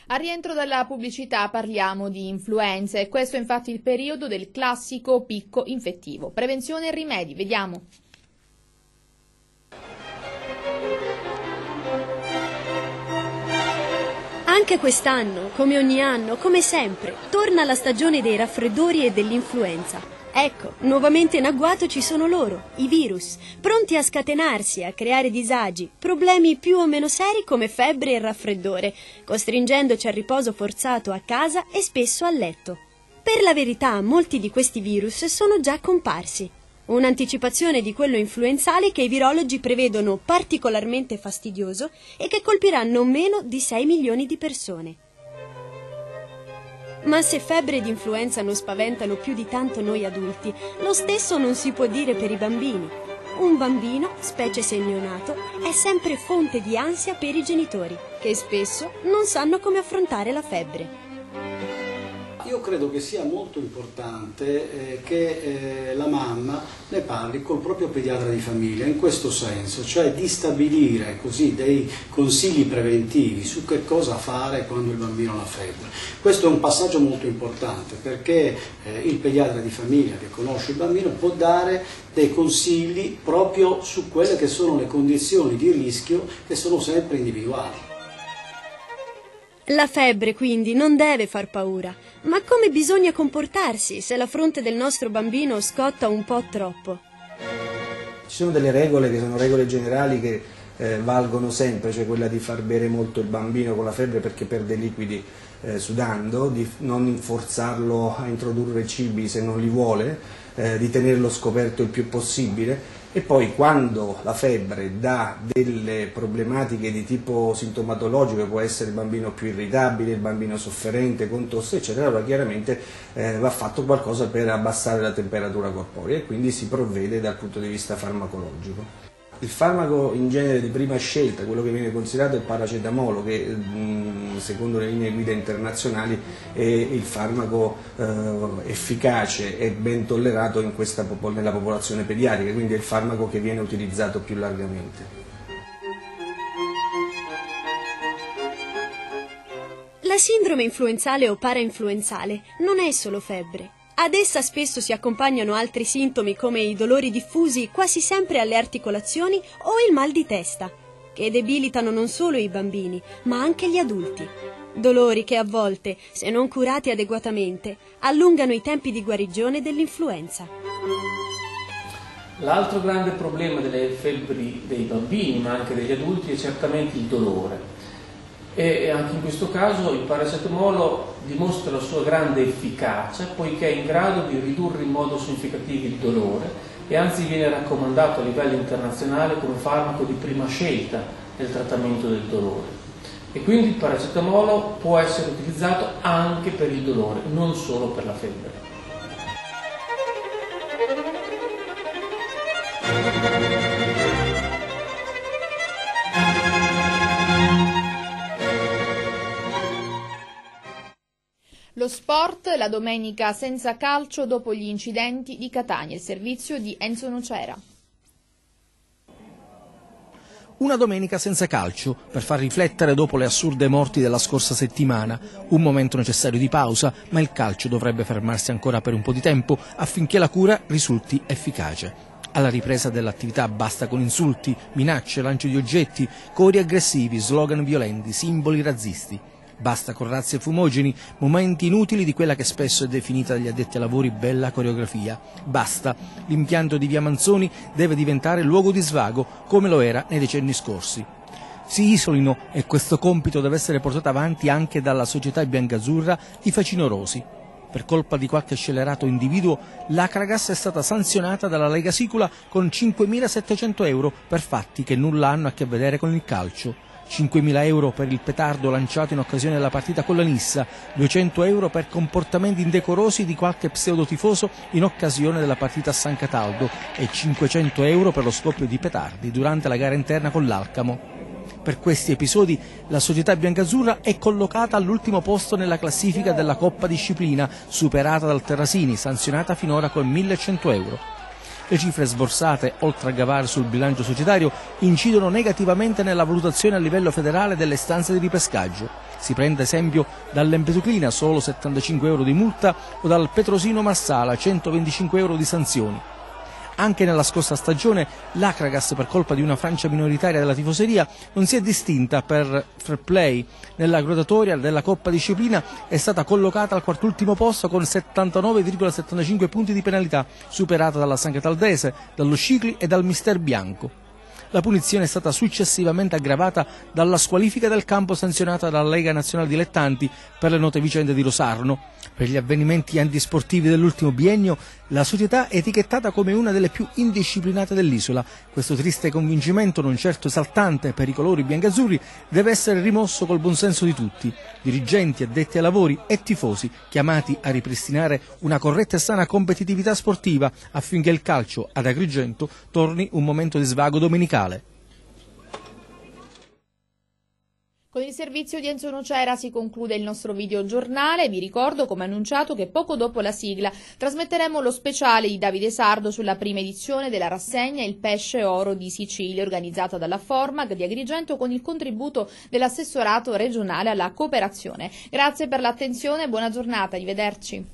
Al rientro dalla pubblicità parliamo di influenza e questo è infatti il periodo del classico picco infettivo. Prevenzione e rimedi, vediamo. Anche quest'anno, come ogni anno, come sempre, torna la stagione dei raffreddori e dell'influenza. Ecco, nuovamente in agguato ci sono loro, i virus, pronti a scatenarsi, a creare disagi, problemi più o meno seri come febbre e raffreddore, costringendoci al riposo forzato a casa e spesso a letto. Per la verità, molti di questi virus sono già comparsi. Un'anticipazione di quello influenzale che i virologi prevedono particolarmente fastidioso e che colpirà non meno di 6 milioni di persone. Ma se febbre ed influenza non spaventano più di tanto noi adulti, lo stesso non si può dire per i bambini. Un bambino, specie se neonato, è sempre fonte di ansia per i genitori, che spesso non sanno come affrontare la febbre. Io credo che sia molto importante che la mamma ne parli col proprio pediatra di famiglia, in questo senso, cioè di stabilire così dei consigli preventivi su che cosa fare quando il bambino ha la febbre. Questo è un passaggio molto importante perché il pediatra di famiglia che conosce il bambino può dare dei consigli proprio su quelle che sono le condizioni di rischio che sono sempre individuali. La febbre quindi non deve far paura, ma come bisogna comportarsi se la fronte del nostro bambino scotta un po' troppo? Ci sono delle regole che sono regole generali che valgono sempre, cioè quella di far bere molto il bambino con la febbre perché perde liquidi sudando, di non forzarlo a introdurre cibi se non li vuole, di tenerlo scoperto il più possibile. E poi quando la febbre dà delle problematiche di tipo sintomatologico, può essere il bambino più irritabile, il bambino sofferente, con tosse eccetera, allora chiaramente va fatto qualcosa per abbassare la temperatura corporea e quindi si provvede dal punto di vista farmacologico. Il farmaco in genere di prima scelta, quello che viene considerato è il paracetamolo, che secondo le linee guida internazionali è il farmaco efficace e ben tollerato nella popolazione pediatrica, quindi è il farmaco che viene utilizzato più largamente. La sindrome influenzale o parainfluenzale non è solo febbre. Ad essa spesso si accompagnano altri sintomi come i dolori diffusi quasi sempre alle articolazioni o il mal di testa, che debilitano non solo i bambini, ma anche gli adulti. Dolori che a volte, se non curati adeguatamente, allungano i tempi di guarigione dell'influenza. L'altro grande problema delle febbri dei bambini, ma anche degli adulti, è certamente il dolore. E anche in questo caso il paracetamolo dimostra la sua grande efficacia poiché è in grado di ridurre in modo significativo il dolore e anzi viene raccomandato a livello internazionale come farmaco di prima scelta nel trattamento del dolore. E quindi il paracetamolo può essere utilizzato anche per il dolore, non solo per la febbre. Lo sport, la domenica senza calcio dopo gli incidenti di Catania, il servizio di Enzo Nocera. Una domenica senza calcio, per far riflettere dopo le assurde morti della scorsa settimana. Un momento necessario di pausa, ma il calcio dovrebbe fermarsi ancora per un po' di tempo affinché la cura risulti efficace. Alla ripresa dell'attività basta con insulti, minacce, lancio di oggetti, cori aggressivi, slogan violenti, simboli razzisti. Basta con razzi e fumogeni, momenti inutili di quella che spesso è definita dagli addetti ai lavori bella coreografia. Basta, l'impianto di via Manzoni deve diventare luogo di svago come lo era nei decenni scorsi. Si isolino e questo compito deve essere portato avanti anche dalla società biancazzurra di Facinorosi. Per colpa di qualche scellerato individuo, la Cragassa è stata sanzionata dalla Lega Sicula con 5.700 euro per fatti che nulla hanno a che vedere con il calcio. 5.000 euro per il petardo lanciato in occasione della partita con la Nissa, 200 euro per comportamenti indecorosi di qualche pseudotifoso in occasione della partita a San Cataldo e 500 euro per lo scoppio di petardi durante la gara interna con l'Alcamo. Per questi episodi la società biancazzurra è collocata all'ultimo posto nella classifica della Coppa Disciplina, superata dal Terrasini, sanzionata finora con 1.100 euro. le cifre sborsate, oltre a gravare sul bilancio societario, incidono negativamente nella valutazione a livello federale delle istanze di ripescaggio. Si prende esempio dall'Empesuclina, solo 75 euro di multa, o dal Petrosino Marsala, 125 euro di sanzioni. Anche nella scorsa stagione l'Acragas, per colpa di una Francia minoritaria della tifoseria, non si è distinta per fair play. Nella graduatoria della Coppa Disciplina è stata collocata al quartultimo posto con 79,75 punti di penalità, superata dalla San Cataldese, dallo Scicli e dal Mister Bianco. La punizione è stata successivamente aggravata dalla squalifica del campo sanzionata dalla Lega Nazionale Dilettanti per le note vicende di Rosarno. Per gli avvenimenti antisportivi dell'ultimo biennio, la società è etichettata come una delle più indisciplinate dell'isola. Questo triste convincimento, non certo esaltante per i colori biancazzurri, deve essere rimosso col buonsenso di tutti, dirigenti, addetti ai lavori e tifosi, chiamati a ripristinare una corretta e sana competitività sportiva affinché il calcio ad Agrigento torni un momento di svago domenicale. Con il servizio di Enzo Nocera si conclude il nostro videogiornale. Vi ricordo, come annunciato, che poco dopo la sigla trasmetteremo lo speciale di Davide Sardo sulla prima edizione della rassegna Il Pesce Oro di Sicilia, organizzata dalla Formag di Agrigento con il contributo dell'assessorato regionale alla cooperazione. Grazie per l'attenzione e buona giornata, arrivederci.